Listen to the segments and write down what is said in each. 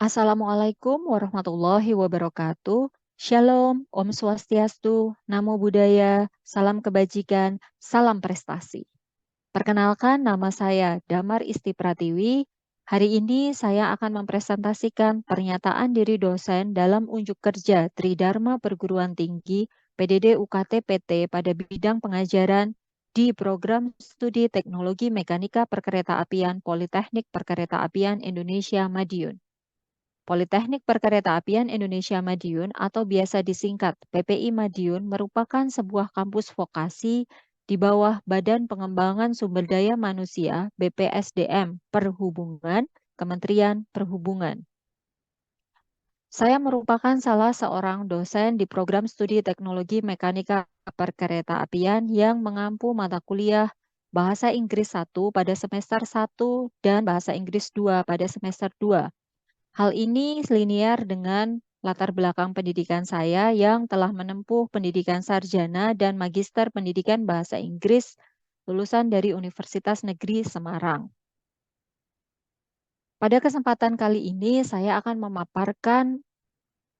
Assalamualaikum warahmatullahi wabarakatuh. Shalom, Om Swastiastu, Namo Buddhaya, salam kebajikan, salam prestasi. Perkenalkan, nama saya Damar Isti Pratiwi. Hari ini saya akan mempresentasikan pernyataan diri dosen dalam unjuk kerja Tridharma Perguruan Tinggi PDD UKT PT pada bidang pengajaran di Program Studi Teknologi Mekanika Perkeretaapian Politeknik Perkeretaapian Indonesia Madiun. Politeknik Perkeretaapian Indonesia Madiun atau biasa disingkat PPI Madiun merupakan sebuah kampus vokasi di bawah Badan Pengembangan Sumber Daya Manusia BPSDM Perhubungan, Kementerian Perhubungan. Saya merupakan salah seorang dosen di program studi Teknologi Mekanika Perkeretaapian yang mengampu mata kuliah Bahasa Inggris 1 pada semester 1 dan Bahasa Inggris 2 pada semester 2. Hal ini linier dengan latar belakang pendidikan saya yang telah menempuh pendidikan sarjana dan magister pendidikan bahasa Inggris lulusan dari Universitas Negeri Semarang. Pada kesempatan kali ini saya akan memaparkan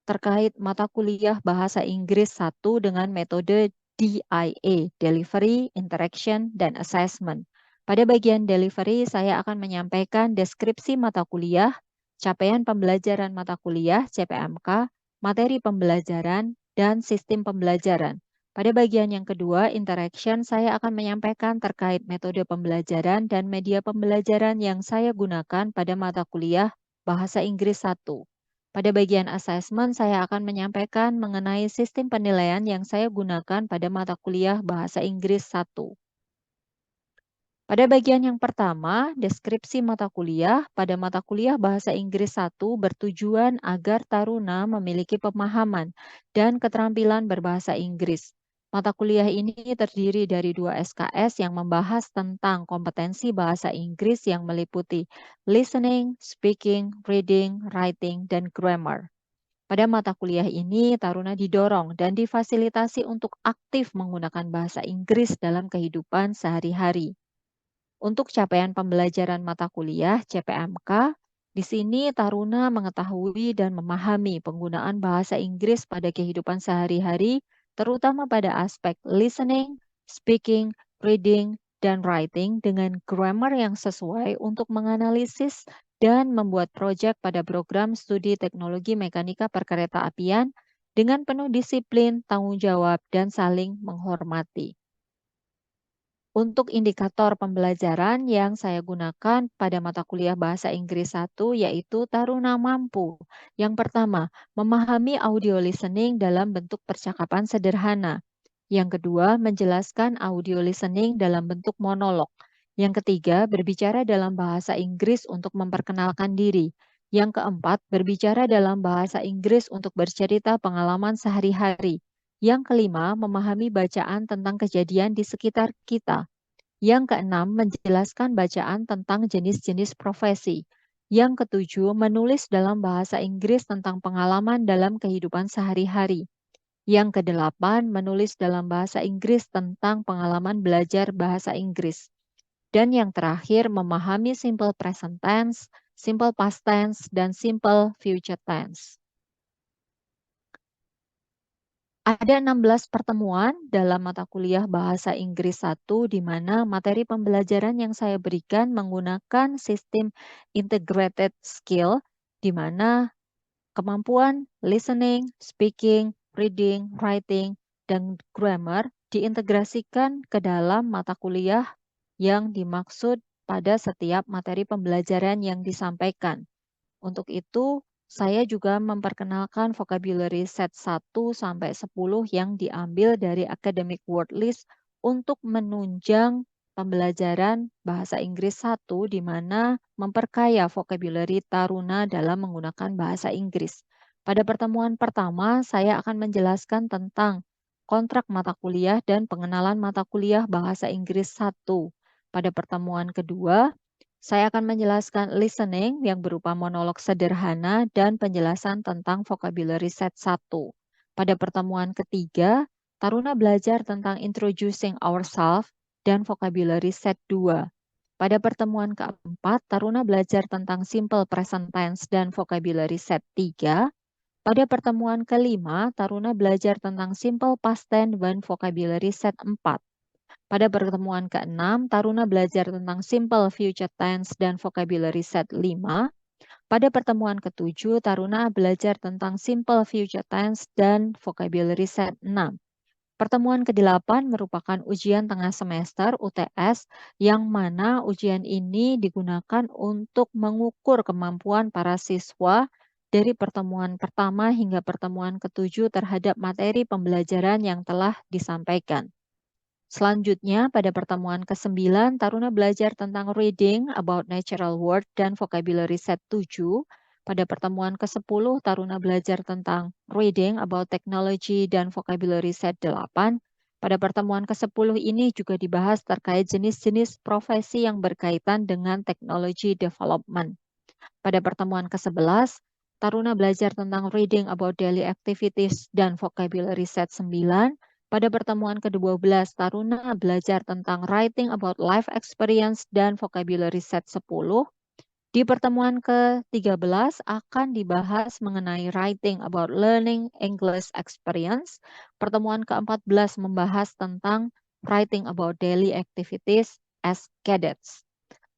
terkait mata kuliah bahasa Inggris 1 dengan metode DIA, Delivery, Interaction, dan Assessment. Pada bagian delivery, saya akan menyampaikan deskripsi mata kuliah, capaian pembelajaran mata kuliah CPMK, materi pembelajaran, dan sistem pembelajaran. Pada bagian yang kedua, interaction, saya akan menyampaikan terkait metode pembelajaran dan media pembelajaran yang saya gunakan pada mata kuliah Bahasa Inggris 1. Pada bagian assessment, saya akan menyampaikan mengenai sistem penilaian yang saya gunakan pada mata kuliah Bahasa Inggris 1. Pada bagian yang pertama, deskripsi mata kuliah, pada mata kuliah Bahasa Inggris 1 bertujuan agar taruna memiliki pemahaman dan keterampilan berbahasa Inggris. Mata kuliah ini terdiri dari 2 SKS yang membahas tentang kompetensi bahasa Inggris yang meliputi listening, speaking, reading, writing, dan grammar. Pada mata kuliah ini, taruna didorong dan difasilitasi untuk aktif menggunakan bahasa Inggris dalam kehidupan sehari-hari. Untuk capaian pembelajaran mata kuliah CPMK, di sini taruna mengetahui dan memahami penggunaan bahasa Inggris pada kehidupan sehari-hari, terutama pada aspek listening, speaking, reading, dan writing dengan grammar yang sesuai untuk menganalisis dan membuat proyek pada program studi teknologi mekanika perkeretaapian dengan penuh disiplin, tanggung jawab, dan saling menghormati. Untuk indikator pembelajaran yang saya gunakan pada mata kuliah Bahasa Inggris 1 yaitu taruna mampu. Yang pertama, memahami audio listening dalam bentuk percakapan sederhana. Yang kedua, menjelaskan audio listening dalam bentuk monolog. Yang ketiga, berbicara dalam bahasa Inggris untuk memperkenalkan diri. Yang keempat, berbicara dalam bahasa Inggris untuk bercerita pengalaman sehari-hari. Yang kelima, memahami bacaan tentang kejadian di sekitar kita. Yang keenam, menjelaskan bacaan tentang jenis-jenis profesi. Yang ketujuh, menulis dalam bahasa Inggris tentang pengalaman dalam kehidupan sehari-hari. Yang kedelapan, menulis dalam bahasa Inggris tentang pengalaman belajar bahasa Inggris. Dan yang terakhir, memahami simple present tense, simple past tense, dan simple future tense. Ada 16 pertemuan dalam mata kuliah Bahasa Inggris 1 di mana materi pembelajaran yang saya berikan menggunakan sistem integrated skill di mana kemampuan listening, speaking, reading, writing, dan grammar diintegrasikan ke dalam mata kuliah yang dimaksud pada setiap materi pembelajaran yang disampaikan. Untuk itu, saya juga memperkenalkan vocabulary set 1 sampai 10 yang diambil dari Academic Word List untuk menunjang pembelajaran bahasa Inggris 1 di mana memperkaya vocabulary taruna dalam menggunakan bahasa Inggris. Pada pertemuan pertama, saya akan menjelaskan tentang kontrak mata kuliah dan pengenalan mata kuliah bahasa Inggris 1. Pada pertemuan kedua, saya akan menjelaskan listening yang berupa monolog sederhana dan penjelasan tentang vocabulary set 1. Pada pertemuan ketiga, taruna belajar tentang introducing ourselves dan vocabulary set 2. Pada pertemuan keempat, Taruna belajar tentang simple present tense dan vocabulary set 3. Pada pertemuan kelima, Taruna belajar tentang simple past tense dan vocabulary set 4. Pada pertemuan keenam, Taruna belajar tentang simple future tense dan vocabulary set 5. Pada pertemuan ketujuh, Taruna belajar tentang simple future tense dan vocabulary set 6. Pertemuan ke-8 merupakan ujian tengah semester UTS yang mana ujian ini digunakan untuk mengukur kemampuan para siswa dari pertemuan pertama hingga pertemuan ke-7 terhadap materi pembelajaran yang telah disampaikan. Selanjutnya, pada pertemuan ke-9, Taruna belajar tentang reading about natural word dan vocabulary set 7. Pada pertemuan ke-10, Taruna belajar tentang reading about technology dan vocabulary set 8. Pada pertemuan ke-10 ini juga dibahas terkait jenis-jenis profesi yang berkaitan dengan technology development. Pada pertemuan ke-11, Taruna belajar tentang reading about daily activities dan vocabulary set 9. Pada pertemuan ke-12, Taruna belajar tentang writing about life experience dan vocabulary set 10. Di pertemuan ke-13 akan dibahas mengenai writing about learning English experience. Pertemuan ke-14 membahas tentang writing about daily activities as cadets.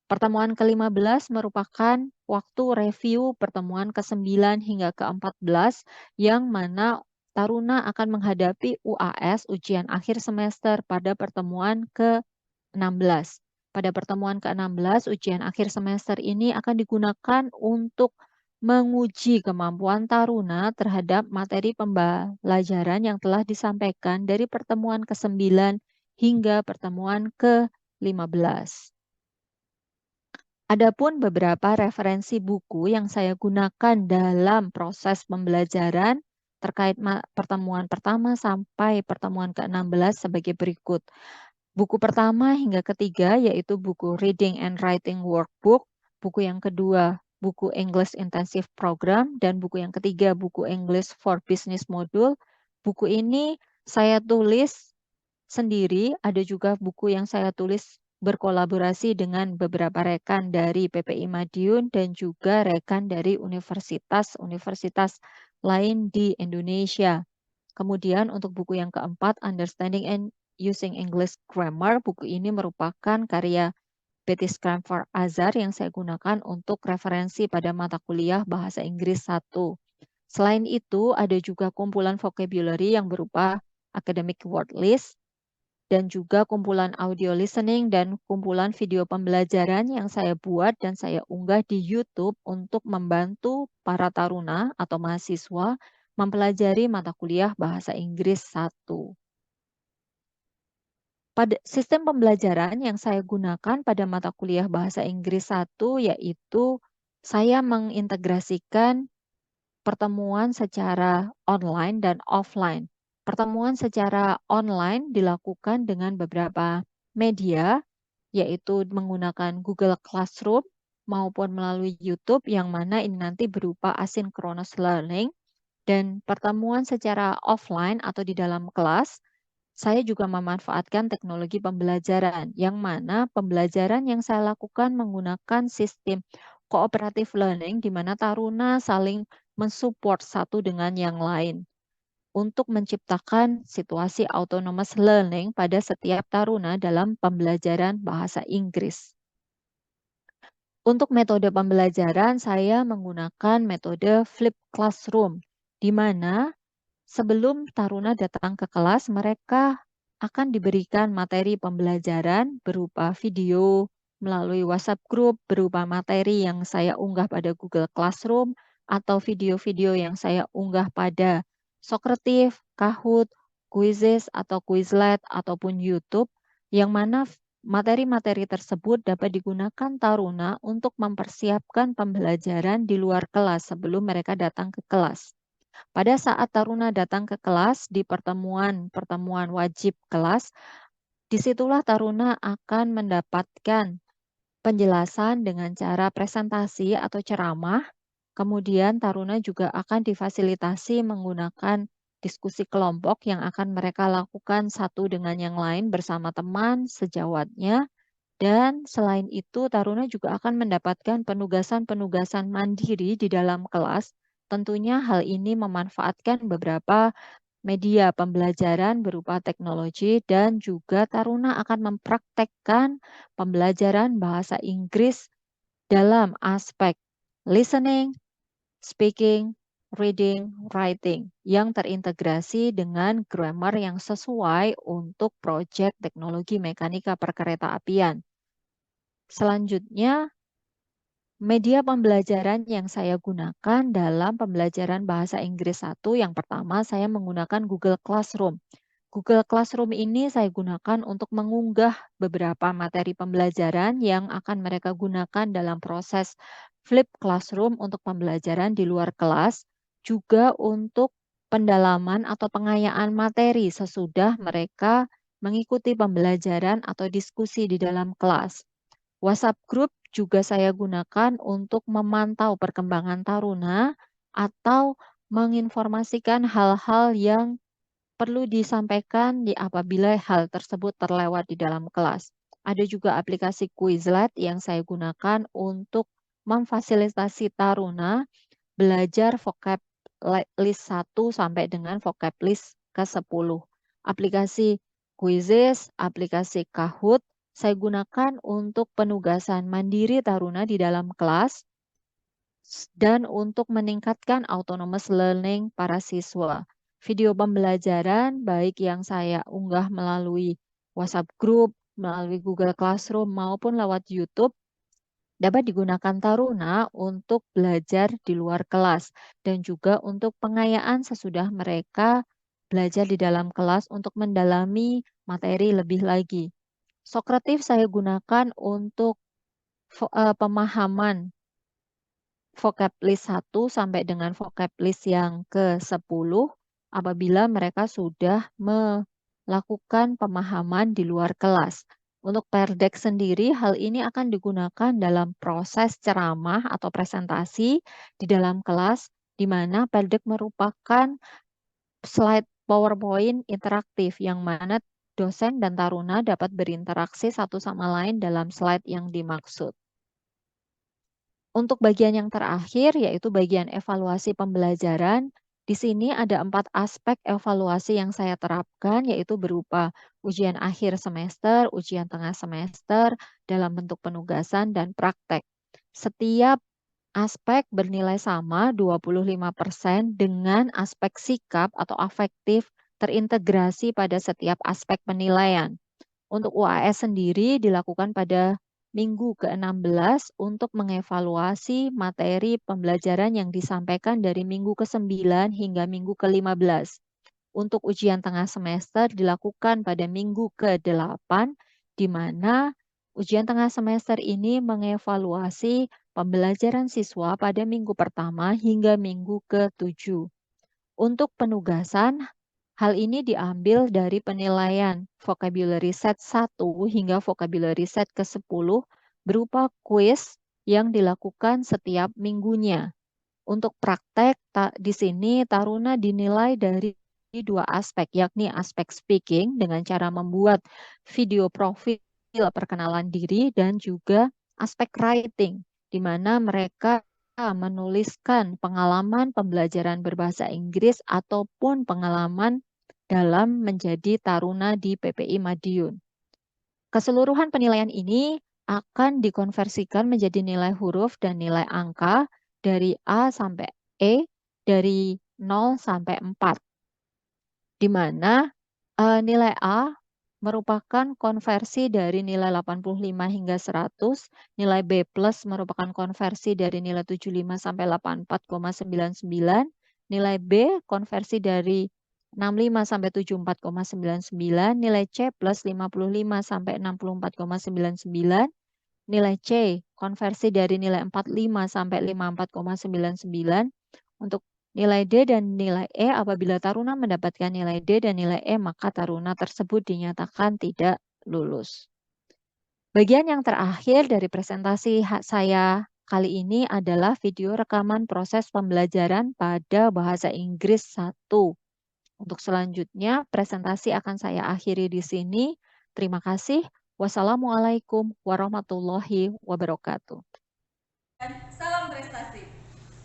Pertemuan ke-15 merupakan waktu review pertemuan ke-9 hingga ke-14 yang mana Taruna akan menghadapi UAS ujian akhir semester pada pertemuan ke-16. Pada pertemuan ke-16, ujian akhir semester ini akan digunakan untuk menguji kemampuan Taruna terhadap materi pembelajaran yang telah disampaikan dari pertemuan ke-9 hingga pertemuan ke-15. Adapun beberapa referensi buku yang saya gunakan dalam proses pembelajaran terkait pertemuan pertama sampai pertemuan ke-16 sebagai berikut. Buku pertama hingga ketiga yaitu buku Reading and Writing Workbook, buku yang kedua buku English Intensive Program, dan buku yang ketiga buku English for Business Module. Buku ini saya tulis sendiri, ada juga buku yang saya tulis berkolaborasi dengan beberapa rekan dari PPI Madiun dan juga rekan dari universitas-universitas lain di Indonesia. Kemudian untuk buku yang keempat, Understanding and Using English Grammar, buku ini merupakan karya Betty Scramford Azar yang saya gunakan untuk referensi pada mata kuliah Bahasa Inggris 1. Selain itu, ada juga kumpulan vocabulary yang berupa academic word list, dan juga kumpulan audio listening dan kumpulan video pembelajaran yang saya buat dan saya unggah di YouTube untuk membantu para taruna atau mahasiswa mempelajari mata kuliah Bahasa Inggris 1. Pada sistem pembelajaran yang saya gunakan pada mata kuliah Bahasa Inggris 1 yaitu saya mengintegrasikan pertemuan secara online dan offline. Pertemuan secara online dilakukan dengan beberapa media, yaitu menggunakan Google Classroom maupun melalui YouTube yang mana ini nanti berupa asynchronous learning. Dan pertemuan secara offline atau di dalam kelas, saya juga memanfaatkan teknologi pembelajaran yang mana pembelajaran yang saya lakukan menggunakan sistem cooperative learning di mana taruna saling mensupport satu dengan yang lain untuk menciptakan situasi autonomous learning pada setiap taruna dalam pembelajaran bahasa Inggris. Untuk metode pembelajaran, saya menggunakan metode flip classroom, di mana sebelum taruna datang ke kelas, mereka akan diberikan materi pembelajaran berupa video melalui WhatsApp group, berupa materi yang saya unggah pada Google Classroom, atau video-video yang saya unggah pada Socrative, Kahoot, Quizizz, atau Quizlet, ataupun YouTube, yang mana materi-materi tersebut dapat digunakan taruna untuk mempersiapkan pembelajaran di luar kelas sebelum mereka datang ke kelas. Pada saat taruna datang ke kelas di pertemuan wajib kelas, disitulah taruna akan mendapatkan penjelasan dengan cara presentasi atau ceramah. Kemudian taruna juga akan difasilitasi menggunakan diskusi kelompok yang akan mereka lakukan satu dengan yang lain bersama teman sejawatnya. Dan selain itu, Taruna juga akan mendapatkan penugasan-penugasan mandiri di dalam kelas. Tentunya hal ini memanfaatkan beberapa media pembelajaran berupa teknologi dan juga Taruna akan mempraktekkan pembelajaran bahasa Inggris dalam aspek listening, speaking, reading, writing yang terintegrasi dengan grammar yang sesuai untuk proyek teknologi mekanika perkeretaapian. Selanjutnya, media pembelajaran yang saya gunakan dalam pembelajaran bahasa Inggris 1, yang pertama saya menggunakan Google Classroom. Google Classroom ini saya gunakan untuk mengunggah beberapa materi pembelajaran yang akan mereka gunakan dalam proses flip classroom untuk pembelajaran di luar kelas, juga untuk pendalaman atau pengayaan materi sesudah mereka mengikuti pembelajaran atau diskusi di dalam kelas. WhatsApp Group juga saya gunakan untuk memantau perkembangan Taruna atau menginformasikan hal-hal yang perlu disampaikan apabila hal tersebut terlewat di dalam kelas. Ada juga aplikasi Quizlet yang saya gunakan untuk memfasilitasi Taruna belajar vocab list 1 sampai dengan vocab list ke-10. Aplikasi Quizzes, aplikasi Kahoot, saya gunakan untuk penugasan mandiri Taruna di dalam kelas dan untuk meningkatkan autonomous learning para siswa. Video pembelajaran baik yang saya unggah melalui WhatsApp Group, melalui Google Classroom maupun lewat YouTube dapat digunakan Taruna untuk belajar di luar kelas dan juga untuk pengayaan sesudah mereka belajar di dalam kelas untuk mendalami materi lebih lagi. Sokratif saya gunakan untuk pemahaman vocab list 1 sampai dengan vocab list yang ke-10 apabila mereka sudah melakukan pemahaman di luar kelas. Untuk Perdek sendiri, hal ini akan digunakan dalam proses ceramah atau presentasi di dalam kelas, di mana Perdek merupakan slide PowerPoint interaktif yang mana dosen dan taruna dapat berinteraksi satu sama lain dalam slide yang dimaksud. Untuk bagian yang terakhir, yaitu bagian evaluasi pembelajaran, di sini ada 4 aspek evaluasi yang saya terapkan, yaitu berupa ujian akhir semester, ujian tengah semester, dalam bentuk penugasan, dan praktek. Setiap aspek bernilai sama 25% dengan aspek sikap atau afektif terintegrasi pada setiap aspek penilaian. Untuk UAS sendiri dilakukan pada minggu ke-16 untuk mengevaluasi materi pembelajaran yang disampaikan dari minggu ke-9 hingga minggu ke-15. Untuk ujian tengah semester dilakukan pada minggu ke-8, di mana ujian tengah semester ini mengevaluasi pembelajaran siswa pada minggu pertama hingga minggu ke-7. Untuk penugasan, hal ini diambil dari penilaian vocabulary set 1 hingga vocabulary set ke-10 berupa kuis yang dilakukan setiap minggunya. Untuk praktek, di sini Taruna dinilai dari 2 aspek, yakni aspek speaking dengan cara membuat video profil perkenalan diri dan juga aspek writing, di mana mereka menuliskan pengalaman pembelajaran berbahasa Inggris ataupun pengalaman dalam menjadi taruna di PPI Madiun. Keseluruhan penilaian ini akan dikonversikan menjadi nilai huruf dan nilai angka dari A sampai E, dari 0 sampai 4. Di mana nilai A merupakan konversi dari nilai 85 hingga 100, nilai B plus merupakan konversi dari nilai 75 sampai 84,99, nilai B konversi dari 65 sampai 74,99, nilai C plus 55 sampai 64,99, nilai C konversi dari nilai 45 sampai 54,99. Untuk nilai D dan nilai E, apabila taruna mendapatkan nilai D dan nilai E, maka taruna tersebut dinyatakan tidak lulus. Bagian yang terakhir dari presentasi saya kali ini adalah video rekaman proses pembelajaran pada bahasa Inggris 1. Untuk selanjutnya, presentasi akan saya akhiri di sini. Terima kasih. Wassalamualaikum warahmatullahi wabarakatuh. Salam prestasi.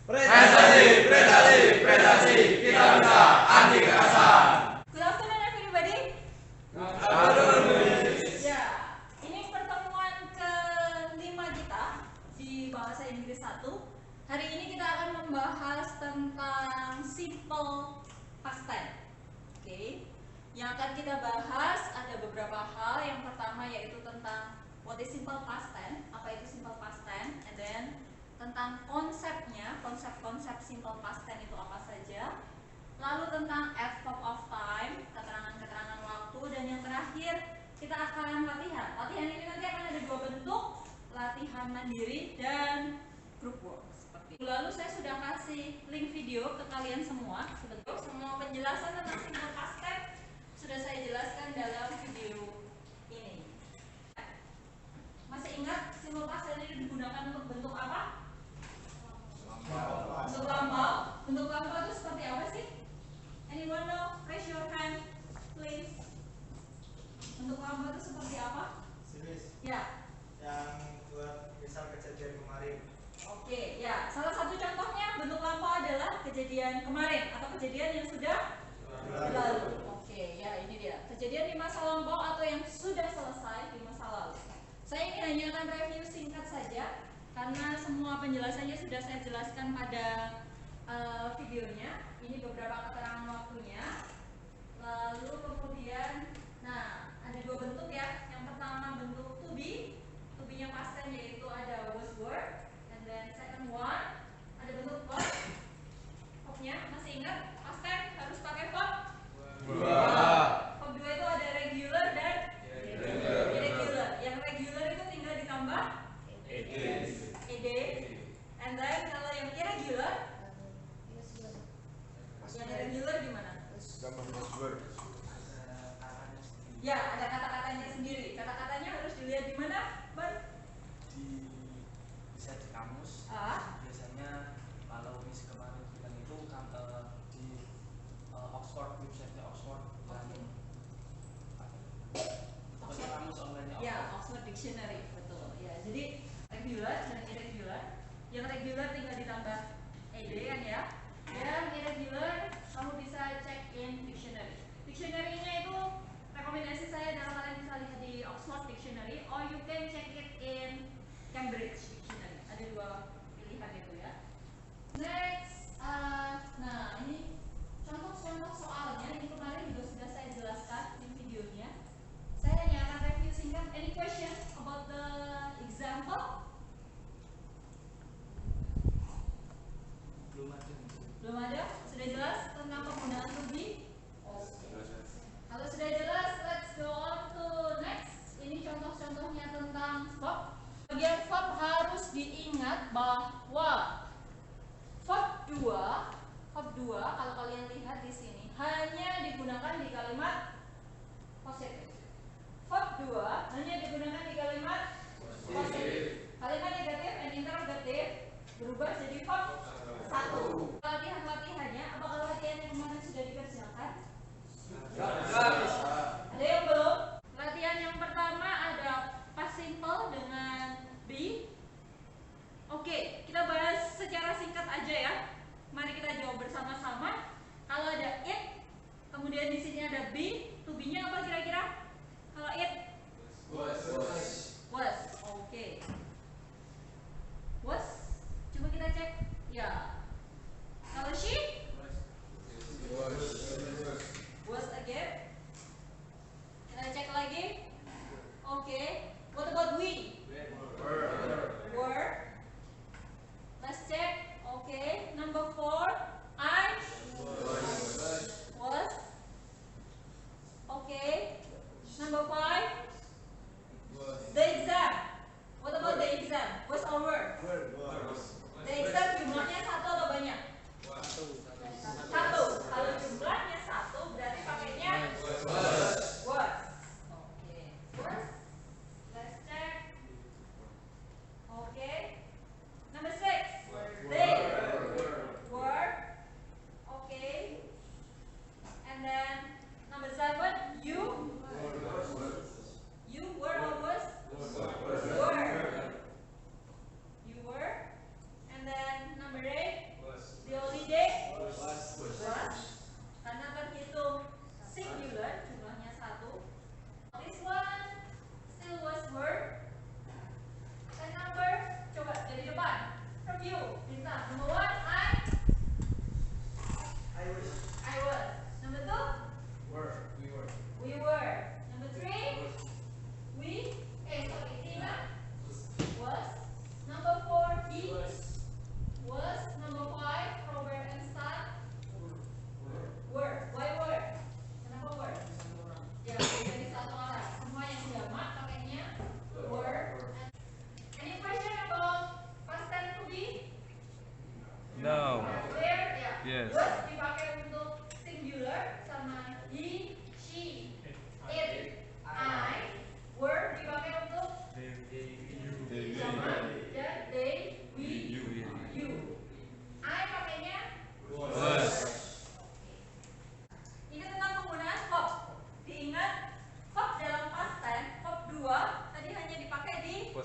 Prestasi, prestasi, prestasi, kita bisa anti kekerasan. Good afternoon everybody. Ya, ini pertemuan ke-5 kita di bahasa Inggris 1. Hari ini kita akan membahas tentang simple past tense. Oke. Yang akan kita bahas ada beberapa hal. Yang pertama yaitu tentang what is simple past tense, apa itu simple past tense, and then tentang konsepnya, konsep-konsep simple past tense itu apa saja. Lalu tentang adverb of time, keterangan-keterangan waktu, dan yang terakhir kita akan latihan. Latihan ini nanti akan ada 2 bentuk, latihan mandiri dan group work. Seperti itu. Lalu saya sudah kasih link video ke kalian semua. Semua penjelasan tentang simple past tense sudah saya jelaskan dalam video ini. Masih ingat simple past tense ini digunakan untuk bentuk apa? Bentuk lampau. Bentuk lampau itu seperti apa sih? Anyone know? Raise your hand, please. Bentuk lampau itu seperti apa? Ya. Yang buat misal kejadian kemarin. Oke, ya. Salah satu contohnya bentuk lampau adalah kejadian kemarin atau kejadian yang sudah berlalu. Oke, ya ini dia. Kejadian di masa lampau atau yang sudah selesai di masa lalu. Saya ini hanya akan review singkat saja karena semua penjelasannya sudah saya jelaskan pada videonya. Ini beberapa keterangan waktunya. Lalu kemudian, nah ada 2 bentuk ya. Yang pertama bentuk to be, to be-nya past tense yaitu ada was were, and then second one ada bentuk verb. Verb-nya masih ingat past tense harus pakai verb? Verb 2 itu ada regular dan irregular. Yang regular itu tinggal ditambah ed, and then kalau yang irregular, yang irregular gimana? Ya, ada kata-katanya sendiri. Kata-katanya harus dilihat di mana, Ban? Bisa di kamus. Biasanya kalau Miss kemarin bilang itu di Oxford, website Oxford dan kamus online. Ya, Oxford Dictionary, betul. Ya, jadi regular dan irregular. Yang regular tinggal ditambah ed kan ya. Yang irregular kamu bisa cek in dictionary. Dictionary-nya itu rekomendasi saya adalah kalian bisa lihat di Oxford Dictionary or you can check it in Cambridge Dictionary. Ada 2 pilihan itu ya. Next, nah ini contoh-contoh soalnya ini kemarin juga sudah saya jelaskan di videonya. Saya hanya akan review singkat. Any question about the example? Belum ada? Sudah jelas tentang penggunaan to be? Kalau sudah jelas, let's go on to next. Ini contoh-contohnya tentang verb. Bagian verb harus diingat bahwa verb 2 kalau kalian lihat di sini hanya digunakan di kalimat positif. Verb 2 hanya digunakan di kalimat positif. Kalimat negatif and interrogatif berubah jadi verb 1. Latihan-latihannya, apakah latihan yang kemarin sudah dikerjakan? Ada yang belum? Latihan yang pertama ada past simple dengan be. Oke, kita bahas secara singkat aja ya. Mari kita jawab bersama-sama. Kalau ada it, kemudian di sini ada be, to be-nya apa kira-kira? Kalau it? Was. Oke. Was. Coba kita cek. Ya. Kalau she? Was again.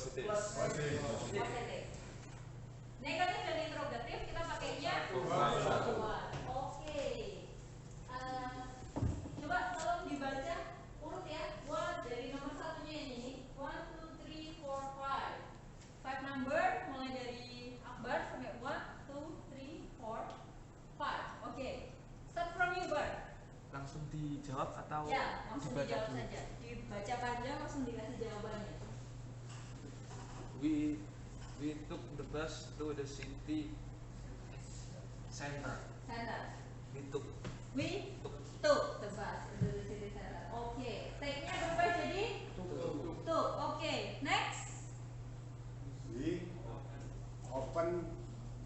Positif. Positif. Negatif dan interrogatif kita pakainya Bukan. Oke. Coba tolong dibaca urut ya. Dari nomor satunya yang ini. 1, 2, 3, 4, 5. 5 number mulai dari Akbar sampai 1, 2, 3, 4, 5. Oke. Start from you, Bar. Langsung dijawab atau Ya, langsung dibaca dijawab dulu? saja. Dibaca panjang langsung dikasih jawabannya. We took the bus to the city center. Center. We took. We took the bus into the city center. Oke. Take-nya berubah jadi took. Oke. Next. We open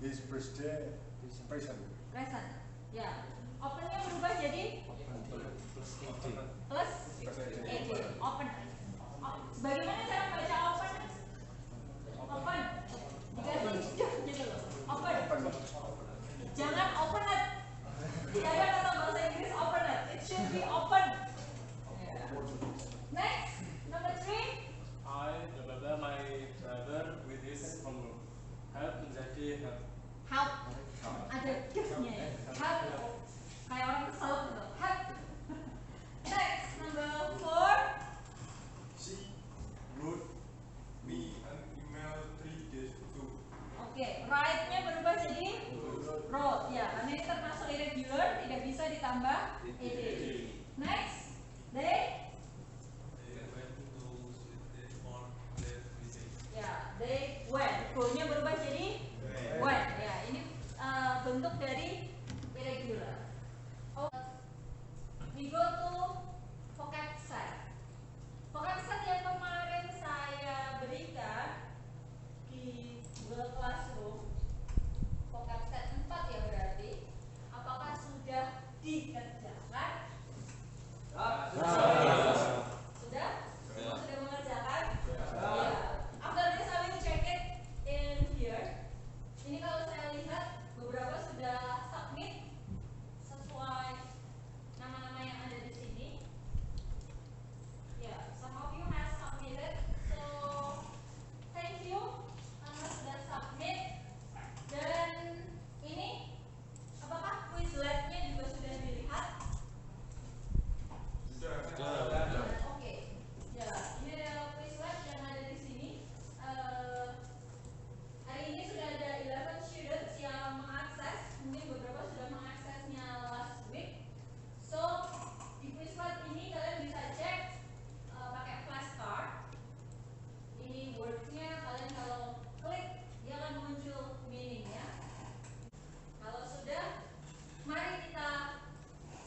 this birthday present. Present. Ya. Open-nya berubah jadi Plus plus ed. Open. Bagaimana cara baca open? Open. Dikasih gitu loh. Open. Jangan open it. Tidak ada kata bahasa Inggris open it. It should be open. Yeah. Next, number 3. My brother with his homework. Help menjadi help. Help. Ada nya ya. Help. Kayak orang kesel gitu. Help. Next, number 4. She wrote me an email 3 days ago. Oke, write-nya berubah jadi wrote. Ya, karena ini termasuk irregular, tidak bisa ditambah ed. Next, they. They went to Sweden on their visit. Ya, they went. Go-nya berubah jadi went. Ya, ini bentuk dari irregular. Oh, we go to vocab set. Vocab set yang kemarin saya berikan di Google Classroom, vocab set 4 ya berarti. Apakah sudah dikerjakan? Sudah? Semua sudah mengerjakan? Ya. After this I will check it in here. Ini kalau saya lihat beberapa sudah submit sesuai nama-nama yang ada di sini. Ya, some of you have submitted. So thank you karena sudah submit. Dan ini apakah Quizlet-nya juga sudah dilihat? Oke. Ya, ini adalah Quizlet yang ada di sini. Hari ini sudah ada 11 students yang mengakses. Mungkin beberapa sudah mengaksesnya last week. So di Quizlet ini kalian bisa cek pakai flashcard. Ini words-nya kalian kalau klik dia akan muncul meaning-nya. Kalau sudah, mari kita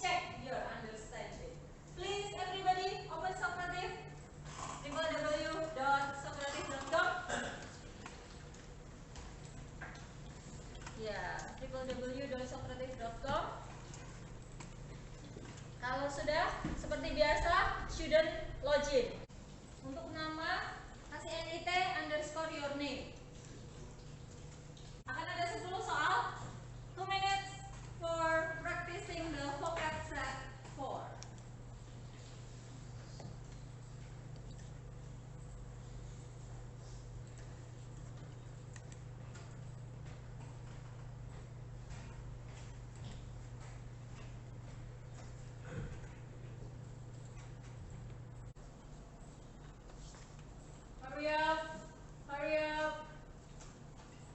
check your understanding. Please everybody open Socrative, www.socrative.com. Ya, www.socrative.com. Kalau sudah, seperti biasa, student login. Untuk nama, kasih NIT_your name. Akan ada 10 soal, 2 minutes for practicing the vocab set 4. Hurry up, hurry up.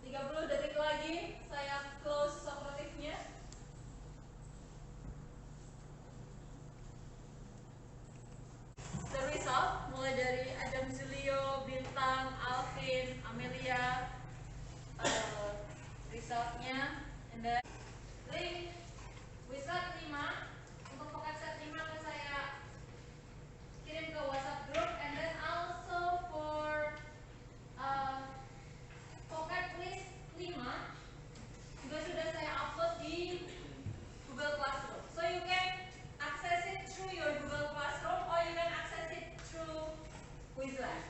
30 detik lagi, saya close Socrative-nya. The result, mulai dari Adam Zulio, Bintang, Alvin, Amelia, resultnya, and then link Wizard 5 untuk vocab set 5 akan saya kirim ke WhatsApp group, and then also for vocab quiz 5 juga sudah saya upload di Google Classroom. So you can access it through your Google Classroom or you can access it through Quizlet.